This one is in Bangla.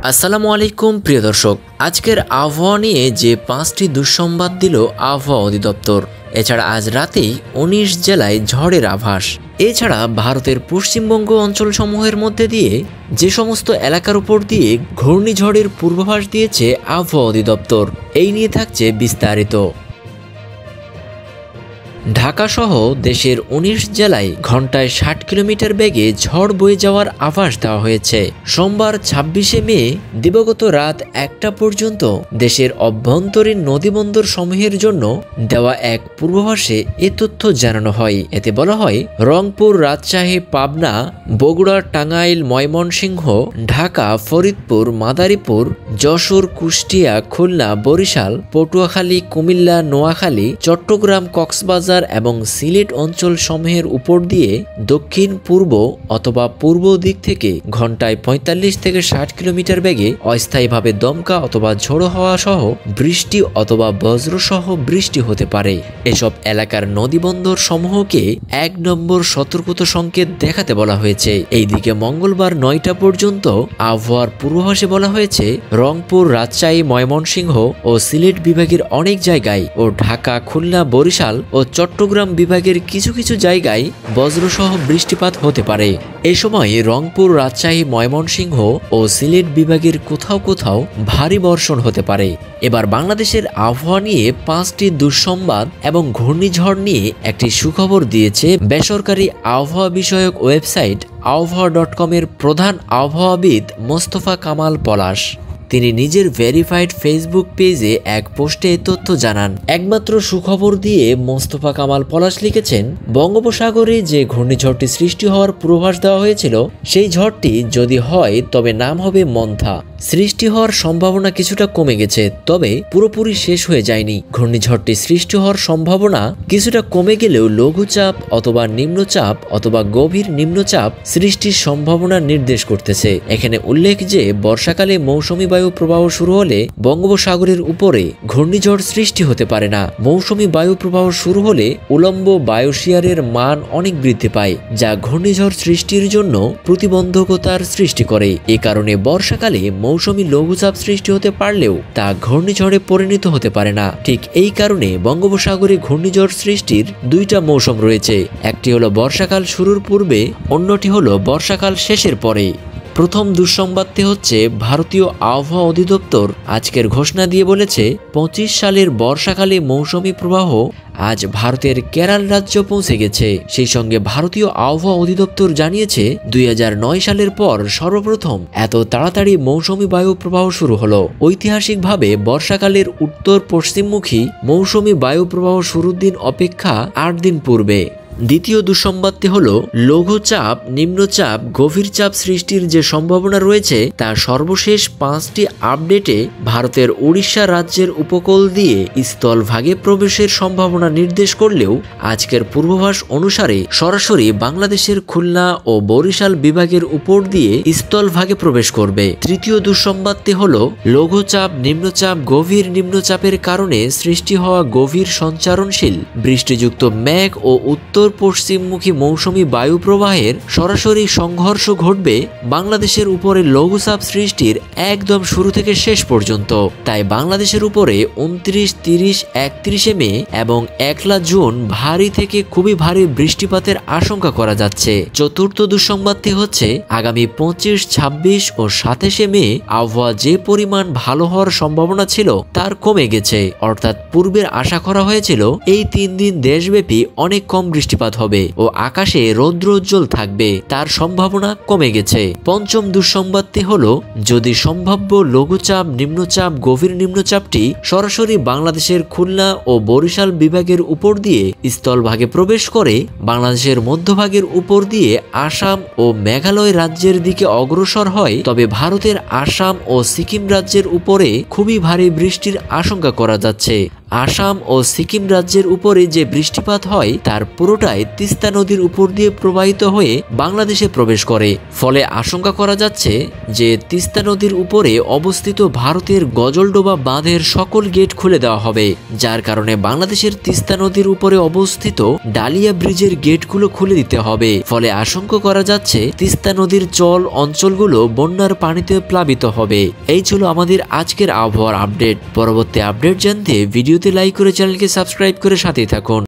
আসসালামু আলাইকুম প্রিয় দর্শক, আজকের আবহাওয়া নিয়ে যে 5টি দুঃসংবাদ দিল আবহাওয়া অধিদপ্তর। এছাড়া আজ রাতেই 19 জেলায় ঝড়ের আভাস। এছাড়া ভারতের পশ্চিমবঙ্গ অঞ্চলসমূহের মধ্যে দিয়ে যে সমস্ত এলাকার উপর দিয়ে ঘূর্ণিঝড়ের পূর্বাভাস দিয়েছে আবহাওয়া অধিদপ্তর, এই নিয়ে থাকছে বিস্তারিত। ঢাকা সহ দেশের 19 জেলায় ঘন্টায় 60 কিলোমিটার বেগে ঝড় বয়ে যাওয়ার আভাস দেওয়া হয়েছে। সোমবার 26শে মে দিবাগত রাত 1টা পর্যন্ত দেশের অভ্যন্তরীণ নদীবন্দর সমূহের জন্য দেওয়া এক পূর্বাভাসে এ তথ্য জানানো হয়। এতে বলা হয়, রংপুর, রাজশাহী, পাবনা, বগুড়া, টাঙ্গাইল, ময়মনসিংহ, ঢাকা, ফরিদপুর, মাদারীপুর, যশোর, কুষ্টিয়া, খুলনা, বরিশাল, পটুয়াখালী, কুমিল্লা, নোয়াখালী, চট্টগ্রাম, কক্সবাজার এবং সিলেট অঞ্চল সমূহের উপর দিয়ে দক্ষিণ পূর্ব অথবা পূর্ব দিক থেকে ঘন্টায় 45 থেকে 60 কিলোমিটার বেগে অস্থায়ীভাবে দমকা অথবা ঝোড়ো হাওয়া সহ বৃষ্টি অথবা বজ্রসহ বৃষ্টি হতে পারে। এসব এলাকার নদীবন্দর সমূহকে 1 নম্বর সতর্কতা সংকেত দেখাতে বলা হয়েছে। এইদিকে মঙ্গলবার 9টা পর্যন্ত আবহাওয়ার পূর্বাভাসে বলা হয়েছে, রংপুর, রাজশাহী, ময়মনসিংহ ও সিলেট বিভাগের অনেক জায়গায় ও ঢাকা, খুলনা, বরিশাল ও চট্টগ্রাম বিভাগের কিছু কিছু জায়গায় বজ্রসহ বৃষ্টিপাত হতে পারে। এ সময় রংপুর, রাজশাহী, ময়মনসিংহ ও সিলেট বিভাগের কোথাও কোথাও ভারী বর্ষণ হতে পারে। এবার বাংলাদেশের আবহাওয়া নিয়ে 5টি দুঃসংবাদ এবং ঘূর্ণিঝড় নিয়ে একটি সুখবর দিয়েছে বেসরকারি আবহাওয়া বিষয়ক ওয়েবসাইট আবহাওয়া.com এর প্রধান আবহাওয়াবিদ মোস্তফা কামাল পলাশ। তিনি নিজের ভেরিফাইড ফেসবুক পেজে এক পোস্টে এই তথ্য জানান। একমাত্র সুখবর দিয়ে মোস্তফা কামাল পলাশ লিখেছেন, বঙ্গোপসাগরে যে ঘূর্ণিঝড়টি সৃষ্টি হওয়ার পূর্বাভাস দেওয়া হয়েছিল, সেই ঝড়টি যদি হয় তবে নাম হবে মন্থা। সৃষ্টি হওয়ার সম্ভাবনা কিছুটা কমে গেছে, তবে পুরোপুরি শেষ হয়ে যায়নি। ঘূর্ণিঝড়টি সৃষ্টি হওয়ার সম্ভাবনা কিছুটা কমে গেলেও লঘুচাপ অথবা নিম্নচাপ অথবা গভীর নিম্নচাপ সৃষ্টির সম্ভাবনা নির্দেশ করতেছে। এখানে উল্লেখ যে বর্ষাকালে মৌসুমী বায়ু প্রবাহ শুরু হলে বঙ্গোপসাগরের উপরে ঘূর্ণিঝড় সৃষ্টি হতে পারে না। মৌসুমী বায়ু প্রবাহ শুরু হলে উলম্ব বায়োস্ফিয়ারের মান অনেক বৃদ্ধি পায়, যা ঘূর্ণিঝড় সৃষ্টির জন্য প্রতিবন্ধকতার সৃষ্টি করে। এ কারণে বর্ষাকালে মৌসুমী লঘুচাপ সৃষ্টি হতে পারলেও তা ঘূর্ণিঝড়ে পরিণত হতে পারে না। ঠিক এই কারণে বঙ্গোপসাগরে ঘূর্ণিঝড় সৃষ্টির 2টা মৌসুম রয়েছে। একটি হলো বর্ষাকাল শুরুর পূর্বে, অন্যটি হলো বর্ষাকাল শেষের পরে। প্রথম দুঃসংবাদটি হচ্ছে, ভারতীয় আবহাওয়া অধিদপ্তর আজকের ঘোষণা দিয়ে বলেছে, 25 সালের বর্ষাকালে মৌসুমী প্রবাহ আজ ভারতের কেরাল রাজ্য পৌঁছে গেছে। সেই সঙ্গে ভারতীয় আবহাওয়া অধিদপ্তর জানিয়েছে, 2009 সালের পর সর্বপ্রথম এত তাড়াতাড়ি মৌসুমী বায়ু প্রবাহ শুরু হলো। ঐতিহাসিকভাবে বর্ষাকালের উত্তর পশ্চিমমুখী মৌসুমী বায়ু প্রবাহ শুরুর দিন অপেক্ষা 8 দিন পূর্বে। দ্বিতীয় দুঃসংবাদটি হলো, লঘুচাপ, নিম্নচাপ, গভীর চাপ সৃষ্টির যে সম্ভাবনা রয়েছে তা সর্বশেষ 5টি আপডেটে ভারতের উড়িষ্যা রাজ্যের উপকূল দিয়ে স্থলভাগে প্রবেশের সম্ভাবনা নির্দেশ করলেও আজকের পূর্বাভাস অনুসারে সরাসরি বাংলাদেশের খুলনা ও বরিশাল বিভাগের উপর দিয়ে স্থলভাগে প্রবেশ করবে। তৃতীয় দুঃসংবাদটি হলো, লঘুচাপ, নিম্নচাপ, গভীর নিম্নচাপের কারণে সৃষ্টি হওয়া গভীর সঞ্চারণশীল বৃষ্টিযুক্ত মেঘ ও উত্তর পশ্চিমমুখী মৌসুমী বায়ু প্রবাহের সরাসরি সংঘর্ষ ঘটবে বাংলাদেশের উপরে লঘুচাপ সৃষ্টির একদম শুরু থেকে শেষ পর্যন্ত। তাই বাংলাদেশের উপরে 29, 30, 31শে মে এবং 1লা জুন ভারী থেকে খুবই ভারী বৃষ্টিপাতের আশঙ্কা করা যাচ্ছে। চতুর্থ দুঃসংবাদটি হচ্ছে, আগামী 25, 26 ও 27শে মে আবহাওয়া যে পরিমাণ ভালো হওয়ার সম্ভাবনা ছিল তার কমে গেছে। অর্থাৎ পূর্বের আশা করা হয়েছিল এই 3 দিন দেশব্যাপী অনেক কম বৃষ্টিপাত হবে ও আকাশে রৌদ্রোজ্জ্বল থাকবে, তার সম্ভাবনা কমে গেছে। পঞ্চম দুঃসংবাদটি হলো, যদি সম্ভাব্য লঘুচাপ, নিম্নচাপ, গভীর নিম্নচাপটি সরাসরি বাংলাদেশের খুলনা ও বরিশাল বিভাগের উপর দিয়ে স্থলভাগে প্রবেশ করে বাংলাদেশের মধ্যভাগের উপর দিয়ে আসাম ও মেঘালয় রাজ্যের দিকে অগ্রসর হয়, তবে ভারতের আসাম ও সিকিম রাজ্যের উপরে খুবই ভারী বৃষ্টির আশঙ্কা করা যাচ্ছে। আসাম ও সিকিম রাজ্যের উপরে যে বৃষ্টিপাত হয় তার পুরোটাই তিস্তা নদীর উপর দিয়ে প্রবাহিত হয়ে বাংলাদেশে প্রবেশ করে। ফলে আশঙ্কা করা যাচ্ছে যে তিস্তা নদীর উপরে অবস্থিত ভারতের গজলডোবা বাঁধের সকল গেট খুলে দেওয়া হবে, যার কারণে বাংলাদেশের তিস্তা নদীর উপরে অবস্থিত ডালিয়া ব্রিজের গেটগুলো খুলে দিতে হবে। ফলে আশঙ্কা করা যাচ্ছে তিস্তা নদীর চল অঞ্চলগুলো বন্যার পানিতে প্লাবিত হবে। এই ছিল আমাদের আজকের আবহাওয়ার আপডেট। পরবর্তী আপডেট জানতে ভিডিওতে লাইক করে চ্যানেলকে সাবস্ক্রাইব করে সাথেই থাকুন।